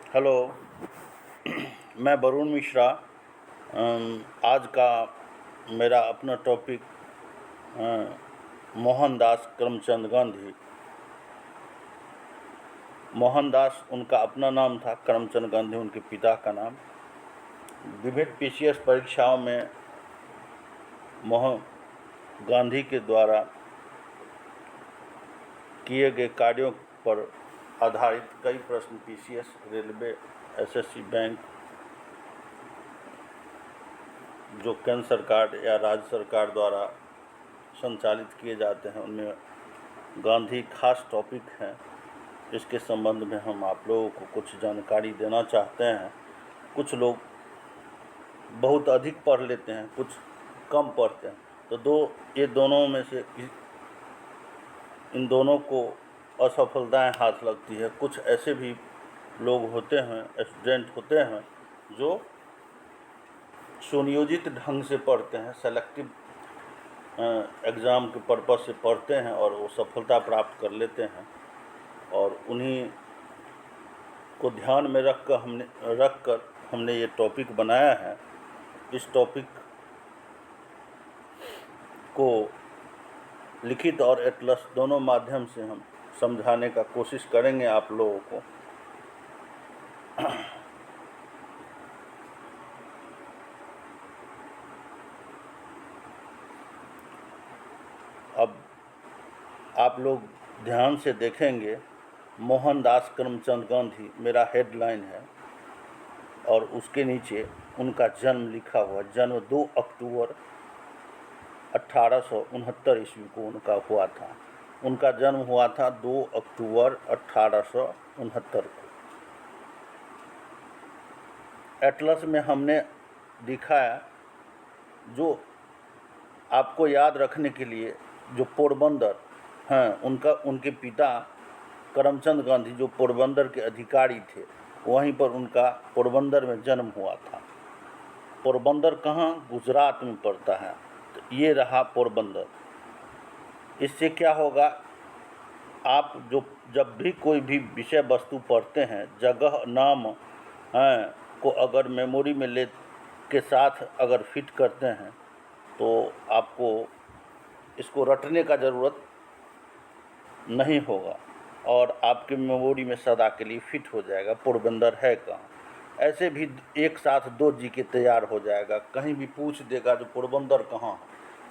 Hello. मैं वरुण मिश्रा। आज का मेरा अपना टॉपिक मोहनदास करमचंद गांधी। मोहनदास उनका अपना नाम था, करमचंद गांधी उनके पिता का नाम। विभिन्न पीसीएस परीक्षाओं में मोहन गांधी के द्वारा किए गए कार्यों पर आधारित कई प्रश्न पीसीएस, रेलवे, एसएससी, बैंक जो केंद्र सरकार या राज्य सरकार द्वारा संचालित किए जाते हैं, उनमें गांधी खास टॉपिक हैं। इसके संबंध में हम आप लोगों को कुछ जानकारी देना चाहते हैं। कुछ लोग बहुत अधिक पढ़ लेते हैं, कुछ कम पढ़ते हैं, तो ये दोनों में से इन दोनों को असफलताएं हाथ लगती है। कुछ ऐसे भी लोग होते हैं, स्टूडेंट होते हैं, जो सुनियोजित ढंग से पढ़ते हैं, सेलेक्टिव एग्ज़ाम के पर्पज़ से पढ़ते हैं और वो सफलता प्राप्त कर लेते हैं। और उन्हीं को ध्यान में रखकर हमने ये टॉपिक बनाया है। इस टॉपिक को लिखित और एटलस दोनों माध्यम से हम समझाने का कोशिश करेंगे आप लोगों को। अब आप लोग ध्यान से देखेंगे, मोहनदास करमचंद गांधी मेरा हेडलाइन है और उसके नीचे उनका जन्म लिखा हुआ। जन्म 2 अक्टूबर 1869 ईस्वी को उनका हुआ था। उनका जन्म हुआ था 2 अक्टूबर 1869 को। एटलस में हमने दिखाया, जो आपको याद रखने के लिए, जो पोरबंदर हैं, उनके पिता करमचंद गांधी जो पोरबंदर के अधिकारी थे, वहीं पर उनका पोरबंदर में जन्म हुआ था। पोरबंदर कहाँ? गुजरात में पड़ता है। तो ये रहा पोरबंदर। इससे क्या होगा, आप जब भी कोई भी विषय वस्तु पढ़ते हैं, जगह नाम को अगर मेमोरी में के साथ अगर फिट करते हैं, तो आपको इसको रटने का ज़रूरत नहीं होगा और आपके मेमोरी में सदा के लिए फिट हो जाएगा। पोरबंदर है कहाँ? ऐसे भी एक साथ 2 जीके तैयार हो जाएगा। कहीं भी पूछ देगा जो पोरबंदर कहाँ है,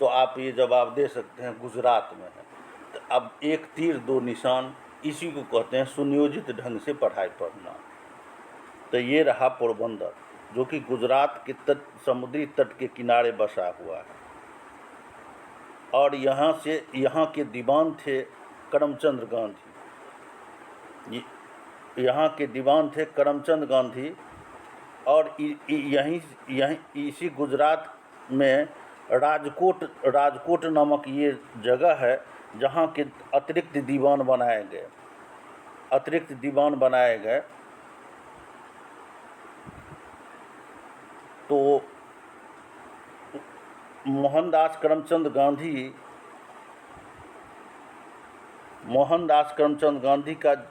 तो आप ये जवाब दे सकते हैं गुजरात में है। तो अब एक तीर 2 निशान, इसी को कहते हैं सुनियोजित ढंग से पढ़ाई पढ़ना। तो ये रहा पोरबंदर, जो कि गुजरात के समुद्री तट के किनारे बसा हुआ है। और यहाँ के दीवान थे करमचंद गांधी। यहाँ के दीवान थे करमचंद गांधी। और यहीं इसी गुजरात में राजकोट नामक ये जगह है, जहाँ के अतिरिक्त दीवान बनाए गए। तो मोहनदास करमचंद गांधी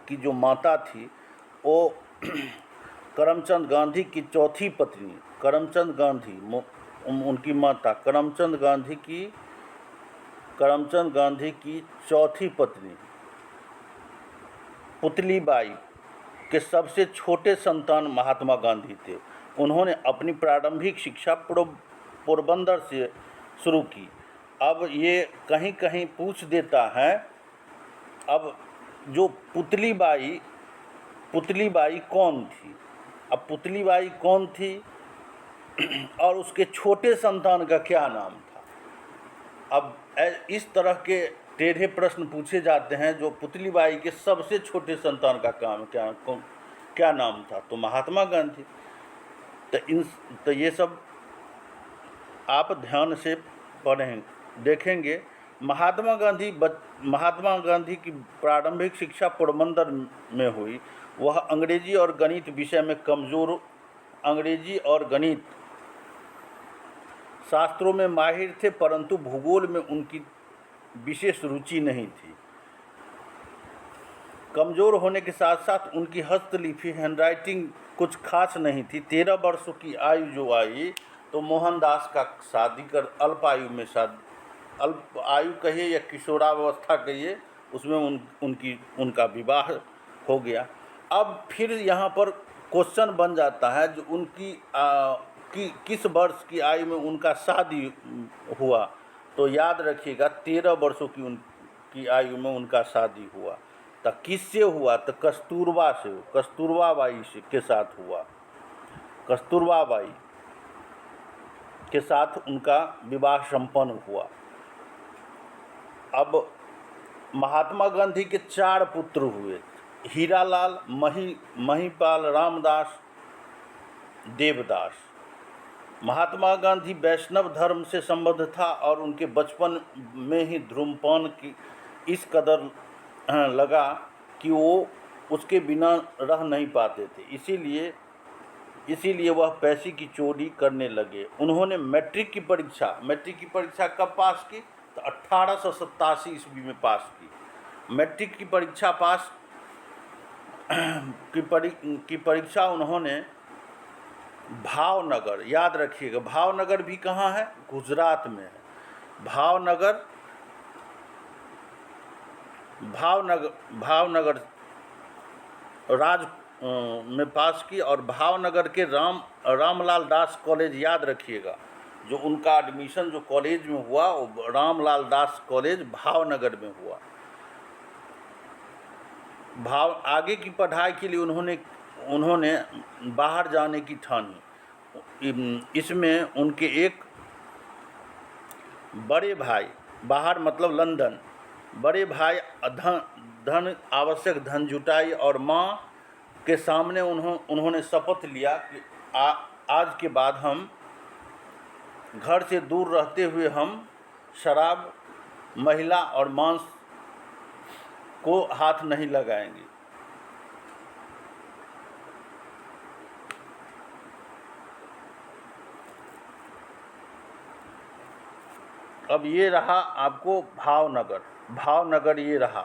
की जो माता थी, वो करमचंद गांधी की चौथी पत्नी, करमचंद गांधी उनकी माता करमचंद गांधी की चौथी पत्नी पुतलीबाई के सबसे छोटे संतान महात्मा गांधी थे। उन्होंने अपनी प्रारंभिक शिक्षा पोरबंदर से शुरू की। अब ये कहीं कहीं पूछ देता है, अब जो पुतलीबाई कौन थी? अब पुतलीबाई कौन थी और उसके छोटे संतान का क्या नाम था? अब इस तरह के टेढ़े प्रश्न पूछे जाते हैं। जो पुतलीबाई के सबसे छोटे संतान का क्या नाम था? तो महात्मा गांधी। तो ये सब आप ध्यान से देखेंगे। महात्मा गांधी की प्रारंभिक शिक्षा पोरबंदर में हुई। वह अंग्रेजी और गणित विषय में कमज़ोर, अंग्रेजी और गणित शास्त्रों में माहिर थे, परंतु भूगोल में उनकी विशेष रुचि नहीं थी। कमज़ोर होने के साथ साथ उनकी हस्तलिपि हैंडराइटिंग कुछ खास नहीं थी। 13 वर्षों की आयु जो आई तो मोहनदास का शादी कर अल्प आयु में अल्प आयु कहिए या किशोरावस्था कहिए, उसमें उनका विवाह हो गया। अब फिर यहाँ पर क्वेश्चन बन जाता है जो किस वर्ष की आयु में उनका शादी हुआ। तो याद रखिएगा 13 वर्षों की उनकी आयु में उनका शादी हुआ। तो किससे हुआ? तो कस्तूरबा से, कस्तूरबा बाई के साथ हुआ। कस्तूरबा बाई के साथ उनका विवाह संपन्न हुआ। अब महात्मा गांधी के 4 पुत्र हुए, हीरालाल, महिपाल, रामदास, देवदास। महात्मा गांधी वैष्णव धर्म से संबद्ध था और उनके बचपन में ही धूम्रपान की इस कदर लगा कि वो उसके बिना रह नहीं पाते थे। इसीलिए वह पैसे की चोरी करने लगे। उन्होंने मैट्रिक की परीक्षा कब पास की? तो 1887 ईस्वी में पास की। मैट्रिक की परीक्षा की परीक्षा उन्होंने भावनगर, याद रखिएगा भावनगर भी कहाँ है? गुजरात में है। भावनगर में पास की और भावनगर के रामलाल दास कॉलेज, याद रखिएगा जो उनका एडमिशन जो कॉलेज में हुआ वो रामलाल दास कॉलेज भावनगर में हुआ। आगे की पढ़ाई के लिए उन्होंने बाहर जाने की ठानी। इसमें उनके एक बड़े भाई, बाहर मतलब लंदन, बड़े भाई आवश्यक धन जुटाई और माँ के सामने उन्होंने शपथ लिया कि आज के बाद हम घर से दूर रहते हुए हम शराब, महिला और मांस को हाथ नहीं लगाएंगे। अब ये रहा आपको भावनगर ये रहा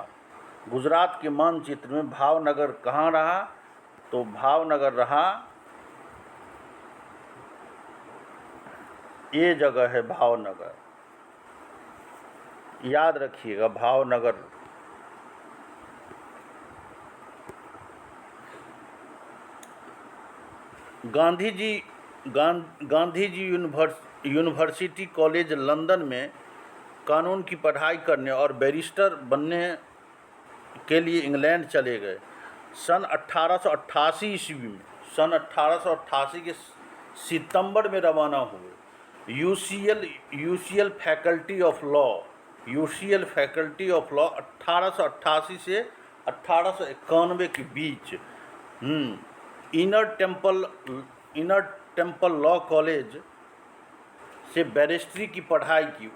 गुजरात के मानचित्र में। भावनगर कहाँ रहा? तो भावनगर रहा, ये जगह है भावनगर, याद रखिएगा Bhavnagar. Gandhi ji university college London में कानून की पढ़ाई करने और बैरिस्टर बनने के लिए इंग्लैंड चले गए। सन 1888 ईस्वी में, सन 1888 के सितंबर में रवाना हुए। यूसीएल फैकल्टी ऑफ लॉ 1888 से 1891 के बीच इनर टेम्पल लॉ कॉलेज से बैरिस्ट्री की पढ़ाई की।